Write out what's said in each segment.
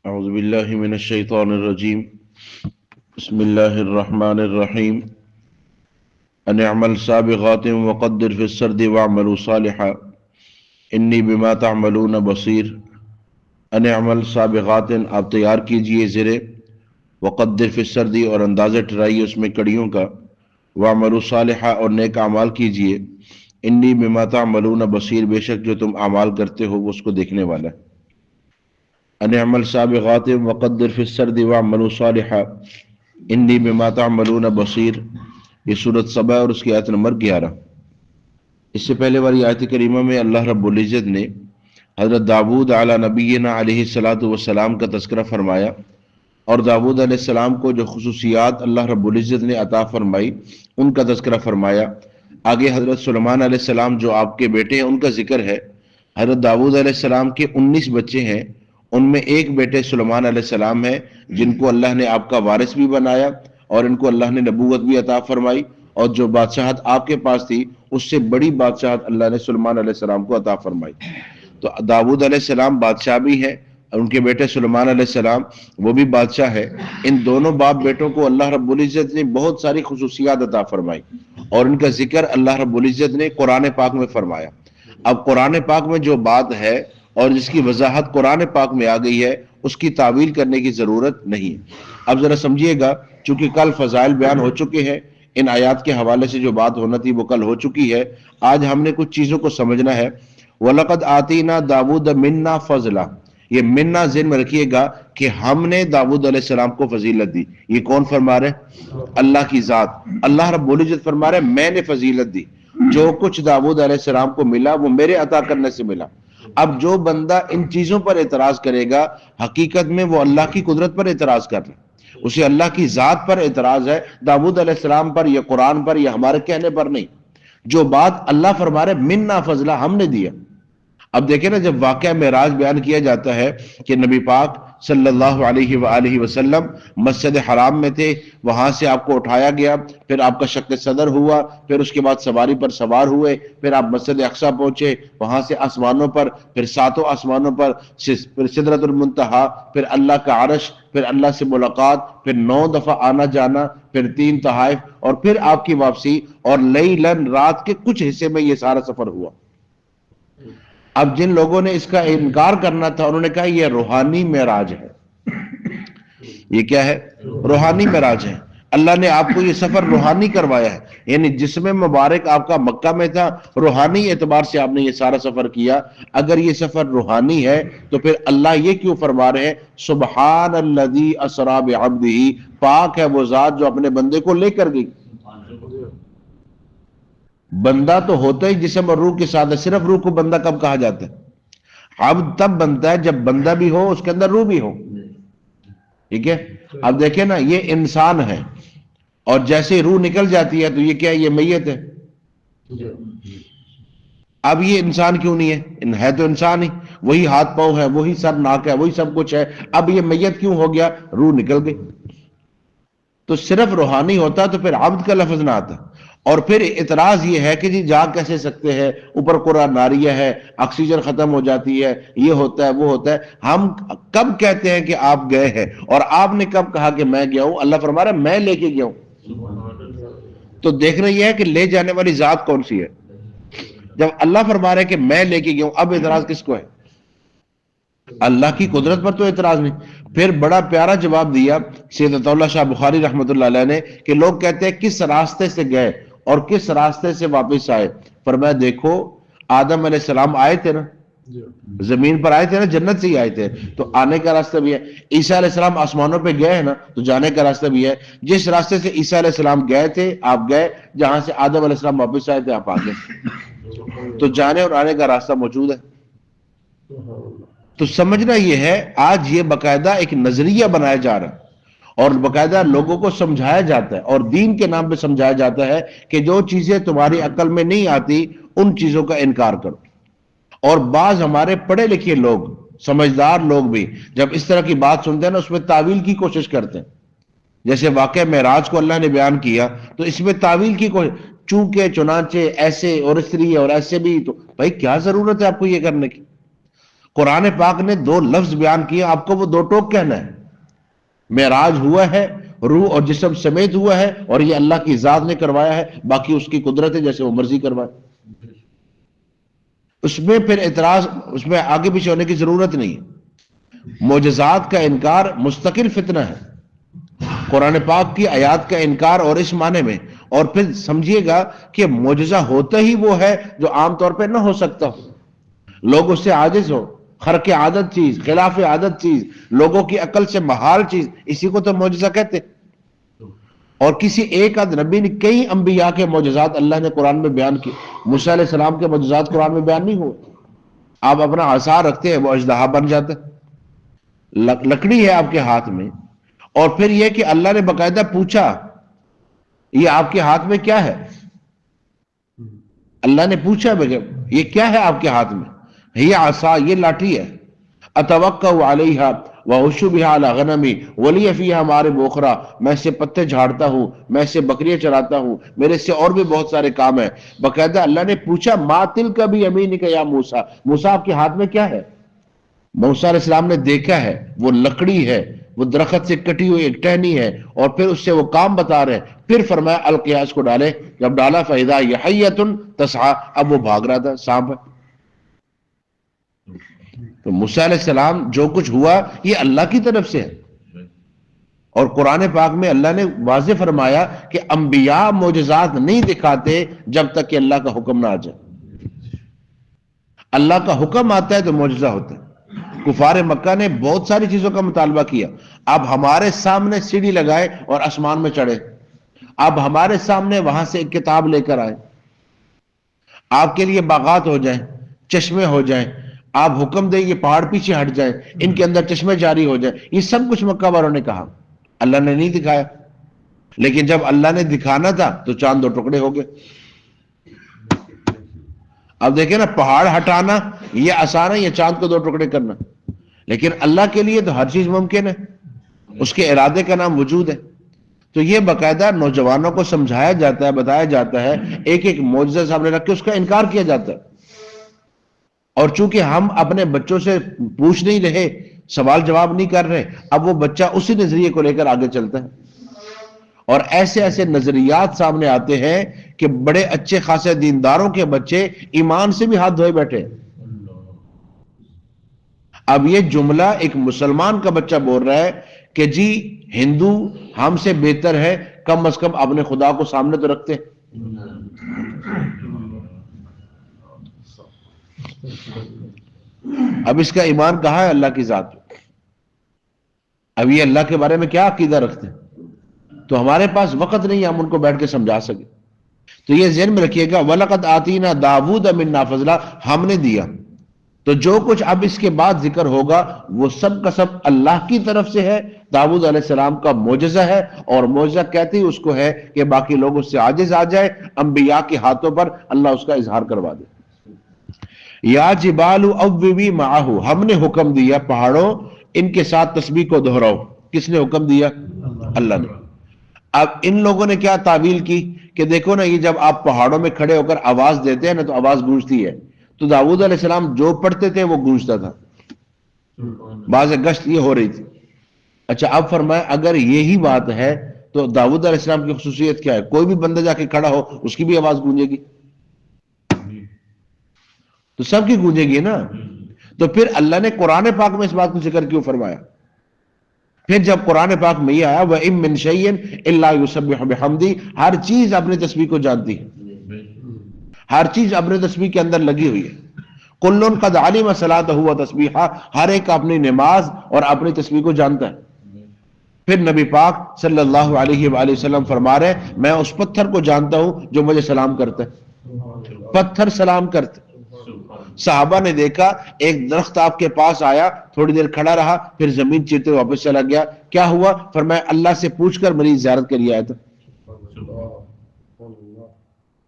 اعوذ باللہ من الشیطان الرجیم بسم اللہ الرحمن الرحیم ان اعمل سابغات وقدر فی السرد واعملوا صالحا انی بما تعملون بصیر۔ ان اعمل سابغات، آپ تیار کیجئے زرے، وقدر فی السرد، اور اندازہ ٹھہرائیے اس میں کڑیوں کا، واعملوا صالحا، اور نیک اعمال کیجئے، انی بما تعملون بصیر، بے شک جو تم اعمال کرتے ہو وہ اس کو دیکھنے والا ہے۔ ان اعمل سابغات وقدر فی السرد واعملوا صالحا انی بما تعملون بصیر۔ یہ سورۃ سبا اور اس کی آیت نمبر 11۔ اس سے پہلے والی آیت کریمہ میں اللہ رب العزت نے حضرت داؤد علی نبینا علیہ الصلاۃ والسلام کا تذکرہ فرمایا، اور داؤد علیہ السلام کو جو خصوصیات اللہ رب العزت نے عطا فرمائی ان کا تذکرہ فرمایا۔ آگے حضرت سلیمان علیہ السلام جو آپ کے بیٹے ہیں ان کا ذکر ہے۔ حضرت داؤد علیہ السلام کے 19 بچے ہیں، ان میں ایک بیٹے سلیمان علیہ السلام ہے جن کو اللہ نے آپ کا وارث بھی بنایا اور ان کو اللہ نے نبوت بھی عطا فرمائی، اور جو بادشاہت آپ کے پاس تھی اس سے بڑی بادشاہت اللہ نے سلیمان علیہ السلام کو عطا فرمائی۔ تو داؤد علیہ السلام بادشاہ بھی ہیں، اور ان کے بیٹے سلیمان علیہ السلام وہ بھی بادشاہ ہے۔ ان دونوں باپ بیٹوں کو اللہ رب العزت نے بہت ساری خصوصیات عطا فرمائی، اور ان کا ذکر اللہ رب العزت نے قرآن پاک میں فرمایا۔ اب قرآن پاک میں جو بات ہے اور جس کی وضاحت قرآن پاک میں آ گئی ہے اس کی تعویل کرنے کی ضرورت نہیں ہے۔ اب ذرا سمجھیے گا، چونکہ کل فضائل بیان ہو چکے ہیں، ان آیات کے حوالے سے جو بات ہونا تھی وہ کل ہو چکی ہے۔ آج ہم نے کچھ چیزوں کو سمجھنا ہے۔ وَلَقَدْ آتِينَا دَاوُودَ مِنَّا فَضْلًا، یہ منا ذہن میں رکھیے گا کہ ہم نے داؤد علیہ السلام کو فضیلت دی۔ یہ کون فرما رہے؟ اللہ کی ذات، اللہ رب العزت فرما رہے میں نے فضیلت دی۔ جو کچھ داؤد علیہ السلام کو ملا وہ میرے عطا کرنے سے ملا۔ اب جو بندہ ان چیزوں پر اعتراض کرے گا حقیقت میں وہ اللہ کی قدرت پر اعتراض کر رہا ہے، اسے اللہ کی ذات پر اعتراض ہے، داؤد علیہ السلام پر یا قرآن پر یا ہمارے کہنے پر نہیں۔ جو بات اللہ فرما رہے منا فضلہ، ہم نے دیا۔ اب دیکھیں نا، جب واقعہ معراج بیان کیا جاتا ہے کہ نبی پاک صلی اللہ علیہ وآلہ وسلم مسجد حرام میں تھے، وہاں سے آپ کو اٹھایا گیا، پھر آپ کا شق صدر ہوا، پھر اس کے بعد سواری پر سوار ہوئے، پھر آپ مسجد اقصی پہنچے، وہاں سے آسمانوں پر، پھر 7 آسمانوں پر، پھر سدرۃ المنتہا، پھر اللہ کا عرش، پھر اللہ سے ملاقات، پھر 9 دفعہ آنا جانا، پھر 3 تحائف، اور پھر آپ کی واپسی، اور لیلاً، رات کے کچھ حصے میں یہ سارا سفر ہوا۔ اب جن لوگوں نے اس کا انکار کرنا تھا انہوں نے کہا یہ روحانی معراج ہے۔ یہ کیا ہے؟ روحانی معراج ہے۔ اللہ نے آپ کو یہ سفر روحانی کروایا ہے، یعنی جسم مبارک آپ کا مکہ میں تھا، روحانی اعتبار سے آپ نے یہ سارا سفر کیا۔ اگر یہ سفر روحانی ہے تو پھر اللہ یہ کیوں فرما رہے ہیں سبحان الذی اسری بعبدہ، پاک ہے وہ ذات جو اپنے بندے کو لے کر گئی۔ بندہ تو ہوتا ہی جسم اور روح کے ساتھ ہے، صرف روح کو بندہ کب کہا جاتا ہے؟ اب تب بنتا ہے جب بندہ بھی ہو اس کے اندر روح بھی ہو۔ ٹھیک ہے؟ اب دیکھیں نا، یہ انسان ہے، اور جیسے روح نکل جاتی ہے تو یہ کیا ہے؟ یہ میت ہے۔ اب یہ انسان کیوں نہیں ہے؟ ہے تو انسان ہی، وہی ہاتھ پاؤں ہے، وہی سر ناک ہے، وہی سب کچھ ہے، اب یہ میت کیوں ہو گیا؟ روح نکل گئی۔ تو صرف روحانی ہوتا تو پھر عبد کا لفظ نہ آتا۔ اور پھر اعتراض یہ ہے کہ جی جا کیسے سکتے ہیں، اوپر قرآن ناریہ ہے، آکسیجن ختم ہو جاتی ہے، یہ ہوتا ہے وہ ہوتا ہے۔ ہم کب کہتے ہیں کہ آپ گئے ہیں، اور آپ نے کب کہا کہ میں گیا ہوں؟ اللہ فرما رہا ہے میں لے کے گیا ہوں۔ تو دیکھنا یہ ہے کہ لے جانے والی ذات کون سی ہے۔ جب اللہ فرما رہا ہے کہ میں لے کے گیا ہوں، اب اعتراض کس کو ہے؟ اللہ کی قدرت پر تو اعتراض نہیں۔ پھر بڑا پیارا جواب دیا سید عطا اللہ شاہ بخاری رحمۃ اللہ علیہ نے کہ لوگ کہتے ہیں کس راستے سے گئے اور کس راستے سے واپس آئے۔ فرمایا دیکھو، آدم علیہ السلام آئے تھے نا، زمین پر آئے تھے نا، جنت سے ہی آئے تھے، تو آنے کا راستہ بھی ہے۔ عیسیٰ علیہ السلام آسمانوں پہ گئے ہیں نا، تو جانے کا راستہ بھی ہے۔ جس راستے سے عیسیٰ علیہ السلام گئے تھے آپ گئے، جہاں سے آدم علیہ السلام واپس آئے تھے آپ آ گئے، تو جانے اور آنے کا راستہ موجود ہے۔ تو سمجھنا یہ ہے، آج یہ باقاعدہ ایک نظریہ بنایا جا رہا ہے، اور باقاعدہ لوگوں کو سمجھایا جاتا ہے، اور دین کے نام پہ سمجھایا جاتا ہے کہ جو چیزیں تمہاری عقل میں نہیں آتی ان چیزوں کا انکار کرو۔ اور بعض ہمارے پڑھے لکھے لوگ، سمجھدار لوگ بھی جب اس طرح کی بات سنتے ہیں نا، اس میں تعویل کی کوشش کرتے ہیں۔ جیسے واقعہ معراج کو اللہ نے بیان کیا تو اس میں تعویل کی کوشش، چونکہ چنانچہ ایسے اور اس طریقے اور ایسے بھی، تو بھائی کیا ضرورت ہے آپ کو یہ کرنے کی؟ قرآن پاک نے 2 لفظ بیان کیے، آپ کو وہ 2 ٹوک کہنا ہے. معراج ہوا ہے، روح اور جسم سمیت ہوا ہے، اور یہ اللہ کی ذات نے کروایا ہے، باقی اس کی قدرت ہے، جیسے وہ مرضی کروائے. اس میں پھر اعتراض، اس میں آگے پیچھے ہونے کی ضرورت نہیں. معجزات کا انکار مستقل فتنہ ہے، قرآن پاک کی آیات کا انکار، اور اس معنی میں. اور پھر سمجھیے گا کہ معجزہ ہوتا ہی وہ ہے جو عام طور پہ نہ ہو سکتا ہو، لوگ اس سے عاجز ہو، خرق عادت چیز، خلاف عادت چیز، لوگوں کی عقل سے محال چیز، اسی کو تو معجزہ کہتے. اور کسی ایک آدھ نبی نے، کئی انبیاء کے معجزات اللہ نے قرآن میں بیان کی. موسیٰ علیہ السلام کے معجزات قرآن میں بیان نہیں ہوئے. آپ اپنا عصا رکھتے ہیں، وہ اژدہا بن جاتا ہے. لکڑی ہے آپ کے ہاتھ میں، اور پھر یہ کہ اللہ نے باقاعدہ پوچھا یہ آپ کے ہاتھ میں کیا ہے. اللہ نے پوچھا یہ کیا ہے آپ کے ہاتھ میں؟ یہ عصا، یہ لاٹھی ہے. اتوکا علیہا واشو بہا علی غنمی ولی فیہا مآرب اخری، میں سے پتے جھاڑتا ہوں، میں سے بکریاں چراتا ہوں، میرے سے اور بھی بہت سارے کام ہیں. باقاعدہ اللہ نے پوچھا ما تلک بیمینک یا موسیٰ، موسیٰ آپ کے ہاتھ میں کیا ہے؟ موسیٰ علیہ السلام نے دیکھا ہے، وہ لکڑی ہے، وہ درخت سے کٹی ہوئی ایک ٹہنی ہے، اور پھر اس سے وہ کام بتا رہے ہیں. پھر فرمایا القیٰ، اس کو ڈالے. جب ڈالا فَإِذَا هِيَ حَيَّةٌ تَسْعَىٰ، اب وہ بھاگ رہا تھا، سانپ ہے. تو موسیٰ علیہ السلام جو کچھ ہوا یہ اللہ کی طرف سے ہے. اور قرآن پاک میں اللہ نے واضح فرمایا کہ انبیاء معجزات نہیں دکھاتے جب تک کہ اللہ کا حکم نہ آ جائے. اللہ کا حکم آتا ہے تو معجزہ ہوتا ہے. کفار مکہ نے بہت ساری چیزوں کا مطالبہ کیا. اب ہمارے سامنے سیڑھی لگائے اور آسمان میں چڑھے، اب ہمارے سامنے وہاں سے ایک کتاب لے کر آئے، آپ کے لیے باغات ہو جائیں، چشمے ہو جائیں، آپ حکم دیں یہ پہاڑ پیچھے ہٹ جائیں، ان کے اندر چشمے جاری ہو جائیں. یہ سب کچھ مکہ والوں نے کہا، اللہ نے نہیں دکھایا. لیکن جب اللہ نے دکھانا تھا تو چاند 2 ٹکڑے ہو گئے. اب دیکھیں نا، پہاڑ ہٹانا یہ آسان ہے، یہ چاند کو 2 ٹکڑے کرنا. لیکن اللہ کے لیے تو ہر چیز ممکن ہے، اس کے ارادے کا نام وجود ہے. تو یہ باقاعدہ نوجوانوں کو سمجھایا جاتا ہے، بتایا جاتا ہے، ایک ایک معجزہ سامنے رکھ کے اس کا انکار کیا جاتا ہے. اور چونکہ ہم اپنے بچوں سے پوچھ نہیں رہے، سوال جواب نہیں کر رہے، اب وہ بچہ اسی نظریے کو لے کر آگے چلتا ہے. اور ایسے ایسے نظریات سامنے آتے ہیں کہ بڑے اچھے خاصے دینداروں کے بچے ایمان سے بھی ہاتھ دھوئے بیٹھے. اب یہ جملہ ایک مسلمان کا بچہ بول رہا ہے کہ جی ہندو ہم سے بہتر ہے، کم از کم اپنے خدا کو سامنے تو رکھتے ہیں. اب اس کا ایمان کہاں ہے اللہ کی ذات پہ؟ اب یہ اللہ کے بارے میں کیا عقیدہ رکھتے ہیں؟ تو ہمارے پاس وقت نہیں ہے ہم ان کو بیٹھ کے سمجھا سکے. تو یہ ذہن میں رکھیے گا وَلَقَدْ آتِينَا دَاوُودَ مِنَّا فَضْلًا، ہم نے دیا. تو جو کچھ اب اس کے بعد ذکر ہوگا وہ سب کا سب اللہ کی طرف سے ہے. داؤد علیہ السلام کا معجزہ ہے، اور معجزہ کہتے ہی اس کو ہے کہ باقی لوگ اس سے عاجز آ جائے، انبیاء کے ہاتھوں پر اللہ اس کا اظہار کروا دے. یا جبال اوبی معہ، ہم نے حکم دیا پہاڑوں ان کے ساتھ تسبیح کو دہراؤ. کس نے حکم دیا؟ اللہ نے. اب ان لوگوں نے کیا تعویل کی کہ دیکھو نا، یہ جب آپ پہاڑوں میں کھڑے ہو کر آواز دیتے ہیں نا تو آواز گونجتی ہے. تو داؤد علیہ السلام جو پڑھتے تھے وہ گونجتا تھا، بعض گشت یہ ہو رہی تھی. اچھا اب فرمایا اگر یہی بات ہے تو داؤد علیہ السلام کی خصوصیت کیا ہے؟ کوئی بھی بندہ جا کے کھڑا ہو اس کی بھی آواز گونجے گی، تو سب کی گونجے گی نا. تو پھر اللہ نے قرآن پاک میں اس بات کو ذکر کیوں فرمایا؟ پھر جب قرآن پاک میں یہ آیا وَإِن مِّن شَيْءٍ إِلَّا يُسَبِّحُ بِحَمْدِهِ، ہر چیز اپنی تسبیح کو جانتی ہے، ہر چیز اپنے تسبیح کے اندر لگی ہوئی ہے. كُلٌّ قَدْ عَلِمَ صَلَاتَهُ وَتَسْبِيحَهُ، ہر ایک اپنی نماز اور اپنی تسبیح کو جانتا ہے. پھر نبی پاک صلی اللہ علیہ وآلہ وسلم فرما رہے میں اس پتھر کو جانتا ہوں جو مجھے سلام کرتا ہے. پتھر سلام کرتے. صحابہ نے دیکھا ایک درخت آپ کے پاس آیا، تھوڑی دیر کھڑا رہا، پھر زمین چیرتے واپس چلا گیا. کیا ہوا؟ فرمایا اللہ سے پوچھ کر میری زیارت کے لیے آیا تھا.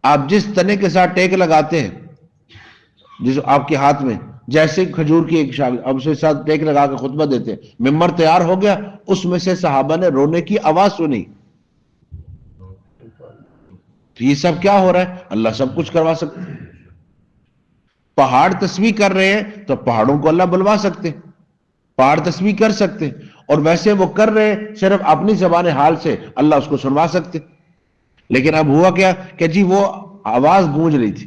آپ جس تنے کے ساتھ ٹیک لگاتے ہیں، جس آپ کے ہاتھ میں جیسے کھجور کی ایک شاخ، اب اس کے ساتھ ٹیک لگا کے خطبہ دیتے ہیں، ممبر تیار ہو گیا، اس میں سے صحابہ نے رونے کی آواز سنی. تو یہ سب کیا ہو رہا ہے؟ اللہ سب کچھ کروا سکتا ہے. پہاڑ تسبیح کر رہے ہیں تو پہاڑوں کو اللہ بلوا سکتے، پہاڑ تسبیح کر سکتے، اور ویسے وہ کر رہے صرف اپنی زبان حال سے، اللہ اس کو سنوا سکتے۔ لیکن اب ہوا کیا کہ جی وہ آواز گونج رہی تھی،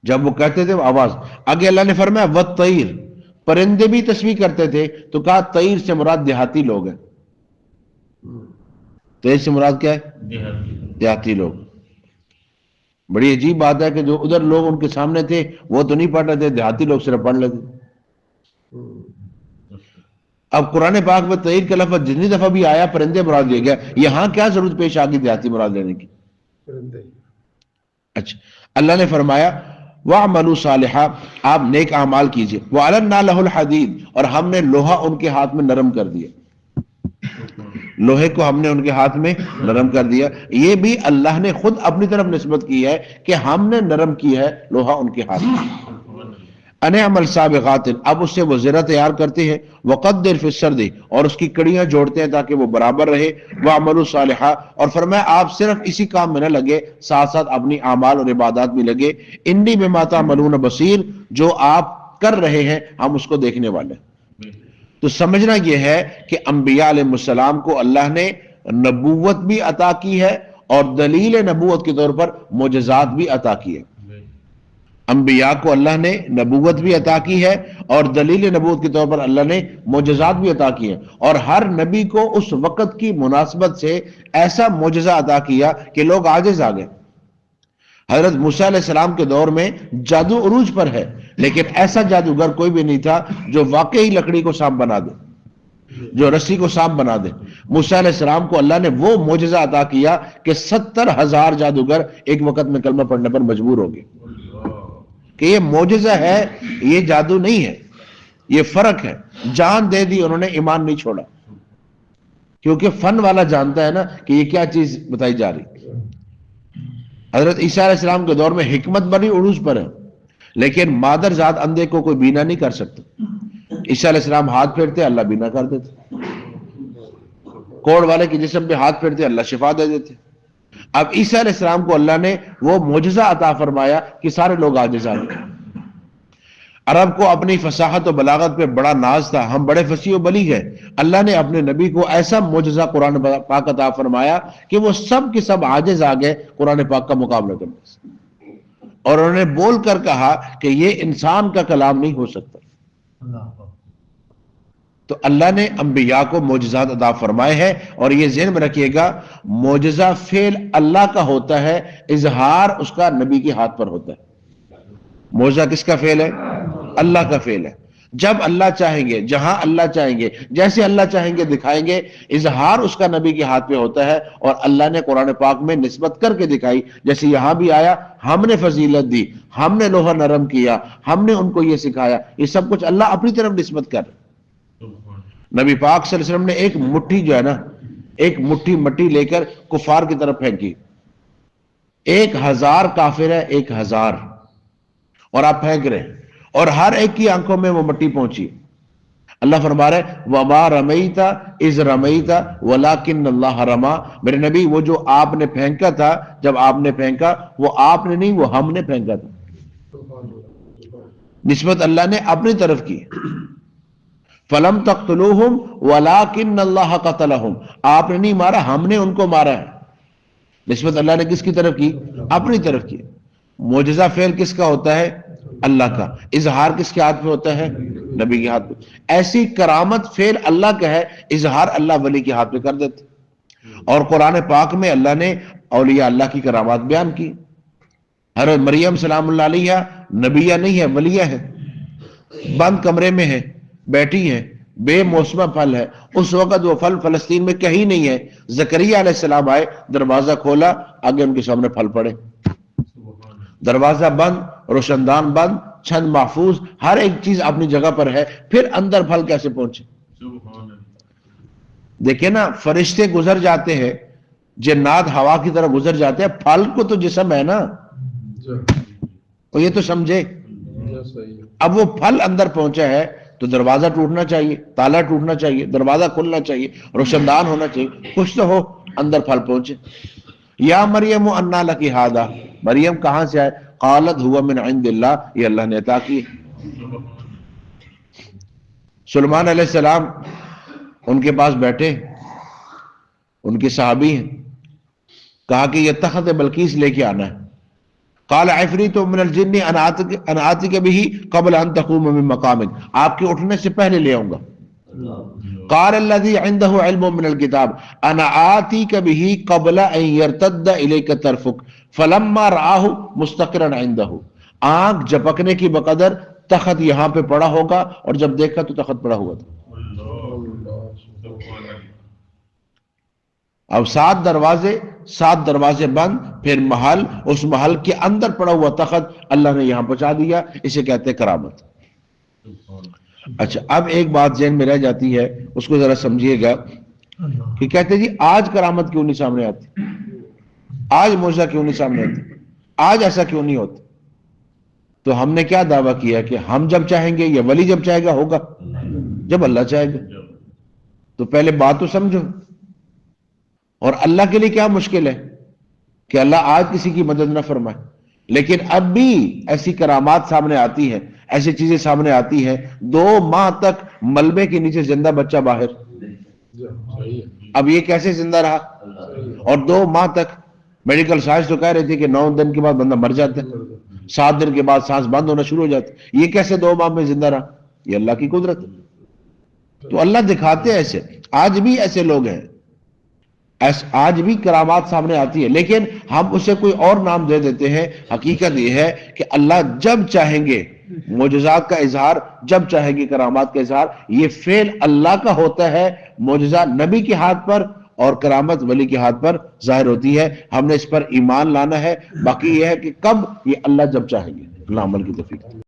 جب وہ کہتے تھے وہ آواز، آگے اللہ نے فرمایا وَالطَّيْرِ، پرندے بھی تسبیح کرتے تھے، تو کہا طیر سے مراد دیہاتی لوگ ہیں۔ طیر سے مراد کیا ہے؟ دیہاتی لوگ۔ بڑی عجیب بات ہے کہ جو ادھر لوگ ان کے سامنے تھے وہ تو نہیں پڑھ رہے تھے، دیہاتی لوگ صرف پڑھ لیتے۔ اب قرآن پاک میں طیر کا لفظ جتنی دفعہ بھی آیا پرندے مراد دیا گیا، یہاں کیا ضرورت پیش آ گئی دیہاتی مراد لینے کی؟ اچھا، اللہ نے فرمایا وَعْمَلُوا صَالِحًا، آپ نیک اعمال کیجئے، وَعَلَنَّا لَهُ الْحَدِيدِ، اور ہم نے لوہا ان کے ہاتھ میں نرم کر دیا، لوہے کو ہم نے ان کے ہاتھ میں نرم کر دیا۔ یہ بھی اللہ نے خود اپنی طرف نسبت کی ہے کہ ہم نے نرم کی ہے لوہا ان کے ہاتھ میں۔ ان اعمل سابغات، اب اس سے وہ زرہ تیار کرتے ہیں، وقدر فی السرد، اور اس کی کڑیاں جوڑتے ہیں تاکہ وہ برابر رہے، وعملوا صالحا، اور فرمایا آپ صرف اسی کام میں نہ لگے، ساتھ ساتھ اپنی اعمال اور عبادات بھی لگے، انی بما تعملون بصیر، جو آپ کر رہے ہیں ہم اس کو دیکھنے والے ہیں۔ تو سمجھنا یہ ہے کہ انبیاء علیہ السلام کو اللہ نے نبوت بھی عطا کی ہے اور دلیل نبوت کے طور پر معجزات بھی عطا کی ہے۔ انبیاء کو اللہ نے نبوت بھی عطا کی ہے اور دلیل نبوت کے طور پر اللہ نے معجزات بھی عطا کی ہے، اور ہر نبی کو اس وقت کی مناسبت سے ایسا معجزہ عطا کیا کہ لوگ عاجز آ گئے۔ حضرت موسیٰ علیہ السلام کے دور میں جادو عروج پر ہے، لیکن ایسا جادوگر کوئی بھی نہیں تھا جو واقعی لکڑی کو سانپ بنا دے، جو رسی کو سانپ بنا دے۔ موسیٰ علیہ السلام کو اللہ نے وہ معجزہ عطا کیا کہ 70,000 جادوگر ایک وقت میں کلمہ پڑھنے پر مجبور ہو گئے، کہ یہ معجزہ ہے، یہ جادو نہیں ہے، یہ فرق ہے۔ جان دے دی، انہوں نے ایمان نہیں چھوڑا، کیونکہ فن والا جانتا ہے نا کہ یہ کیا چیز بتائی جا رہی۔ حضرت عیسیٰ علیہ السلام کے دور میں حکمت بڑی عروج پر ہے، لیکن مادر ذات اندھے کو کوئی بینا نہیں کر سکتا۔ عیسیٰ علیہ السلام ہاتھ پھیرتے اللہ بینا کر دیتے، کوڑ والے کے جسم پہ ہاتھ پھیرتے اللہ شفا دے دیتے۔ اب عیسیٰ علیہ السلام کو اللہ نے وہ معجزہ عطا فرمایا کہ سارے لوگ عاجز آ گئے۔ عرب کو اپنی فصاحت و بلاغت پہ بڑا ناز تھا، ہم بڑے فصیح و بلیغ ہیں۔ اللہ نے اپنے نبی کو ایسا معجزہ قرآن پاک عطا فرمایا کہ وہ سب کے سب عاجز آ گئے قرآن پاک کا مقابلہ کرنے سے، اور انہوں نے بول کر کہا کہ یہ انسان کا کلام نہیں ہو سکتا۔ تو اللہ نے انبیاء کو معجزات عطا فرمائے ہیں، اور یہ ذہن میں رکھیے گا معجزہ فعل اللہ کا ہوتا ہے، اظہار اس کا نبی کے ہاتھ پر ہوتا ہے۔ معجزہ کس کا فعل ہے؟ اللہ کا فعل ہے۔ جب اللہ چاہیں گے، جہاں اللہ چاہیں گے، جیسے اللہ چاہیں گے دکھائیں گے، اظہار اس کا نبی کے ہاتھ پہ ہوتا ہے، اور اللہ نے قرآن پاک میں نسبت کر کے دکھائی، جیسے یہاں بھی آیا ہم نے فضیلت دی، ہم نے لوہا نرم کیا، ہم نے ان کو یہ سکھایا، یہ سب کچھ اللہ اپنی طرف نسبت کر۔ نبی پاک صلی اللہ علیہ وسلم نے ایک مٹھی جو ہے نا، ایک مٹھی مٹی لے کر کفار کی طرف پھینکی، 1000 کافر ہے، 1000، اور آپ پھینک رہے ہیں، اور ہر ایک کی آنکھوں میں وہ مٹی پہنچی۔ اللہ فرما رہا ہے وَمَا رَمَيْتَ إِذْ رَمَيْتَ وَلَكِنَّ اللَّهَ رَمَى، میرے نبی وہ جو آپ نے پھینکا تھا، جب آپ نے پھینکا، وہ آپ نے نہیں، وہ ہم نے پھینکا تھا۔ نسبت اللہ نے اپنی طرف کی۔ فَلَمْ تَقْتُلُوهُمْ وَلَكِنَّ اللَّهَ قَتَلَهُمْ، آپ نے نہیں مارا، ہم نے ان کو مارا ہے۔ نسبت اللہ نے کس کی طرف کی؟ اپنی طرف کی۔ معجزہ فعل کس کا ہوتا ہے؟ اللہ کا۔ اظہار کس کے ہاتھ میں ہوتا ہے؟ نبی کے ہاتھ میں۔ ایسی کرامت فعل اللہ کا ہے، اظہار اللہ ولی کے ہاتھ میں کر دیتے۔ اور قرآن پاک میں اللہ نے اولیاء اللہ کی کرامات بیان کی۔ حضرت مریم سلام اللہ علیہ نبیہ نہیں ہے، ولیہ ہے، بند کمرے میں ہے، بیٹھی ہے، بے موسمہ پھل ہے، اس وقت وہ پھل فلسطین میں کہیں نہیں ہے۔ زکریا علیہ السلام آئے، دروازہ کھولا، آگے ان کے سامنے پھل پڑے، دروازہ بند، روشندان بند، چھند محفوظ، ہر ایک چیز اپنی جگہ پر ہے، پھر اندر پھل کیسے پہنچے؟ دیکھیں نا، فرشتے گزر جاتے ہیں، جنات ہوا کی طرح گزر جاتے ہیں، پھل کو تو جسم ہے نا، تو یہ تو سمجھے۔ اب وہ پھل اندر پہنچا ہے تو دروازہ ٹوٹنا چاہیے، تالا ٹوٹنا چاہیے، دروازہ کھلنا چاہیے، روشندان ہونا چاہیے، کچھ تو ہو، اندر پھل پہنچے۔ یا مریم انا لکی ھذا، مریم کہاں سے آئے؟ قالت ہوا من عند اللہ، یہ اللہ نے عطا کی۔ سلیمان علیہ السلام ان کے پاس بیٹھے، ان کے صحابی ہیں، کہا کہ یہ تخت بلقیس لے کے آنا ہے۔ قال عفریت من الجن ان آتک بہ قبل ان تقوم من مقامک، آپ کے اٹھنے سے پہلے لے آؤں گا۔ قال الذي عنده علم من الكتاب انا آتيك به قبل ان يرتد اليك طرفك فلما رآه مستقرا عنده، آنکھ جھپکنے کی بقدر تخت یہاں پہ پڑا ہوگا، اور جب دیکھا تو تخت پڑا ہوا تھا۔ اب 7 دروازے بند، پھر محل، اس محل کے اندر پڑا ہوا تخت اللہ نے یہاں پہنچا دیا، اسے کہتے ہیں کرامت۔ اچھا، اب ایک بات ذہن میں رہ جاتی ہے، اس کو ذرا سمجھیے گا کہ کہتے جی آج کرامت کیوں نہیں سامنے آتی، آج معجزہ کیوں نہیں سامنے آتی، آج ایسا کیوں نہیں ہوتا؟ تو ہم نے کیا دعویٰ کیا کہ ہم جب چاہیں گے یا ولی جب چاہے گا ہوگا، جب اللہ چاہے گا۔ تو پہلے بات تو سمجھو، اور اللہ کے لیے کیا مشکل ہے کہ اللہ آج کسی کی مدد نہ فرمائے، لیکن اب بھی ایسی کرامات سامنے آتی ہیں، ایسی چیزیں سامنے آتی ہیں۔ 2 ماہ تک ملبے کے نیچے زندہ بچہ باہر، اب یہ کیسے زندہ رہا؟ اور 2 ماہ تک میڈیکل سائنس تو کہہ رہی تھی کہ 9 دن کے بعد بندہ مر جاتا ہے، 7 دن کے بعد سانس بند ہونا شروع ہو جاتی، یہ کیسے 2 ماہ میں زندہ رہا؟ یہ اللہ کی قدرت ہے۔ تو اللہ دکھاتے ہیں ایسے، آج بھی ایسے لوگ ہیں، آج بھی کرامات سامنے آتی ہے، لیکن ہم اسے کوئی اور نام دے دیتے ہیں۔ حقیقت یہ ہے کہ اللہ جب چاہیں گے معجزات کا اظہار، جب چاہیں گے کرامات کا اظہار، یہ فعل اللہ کا ہوتا ہے۔ معجزہ نبی کے ہاتھ پر اور کرامت ولی کے ہاتھ پر ظاہر ہوتی ہے، ہم نے اس پر ایمان لانا ہے۔ باقی یہ ہے کہ کب، یہ اللہ جب چاہیں گے۔ اللہ عمل کی توفیق۔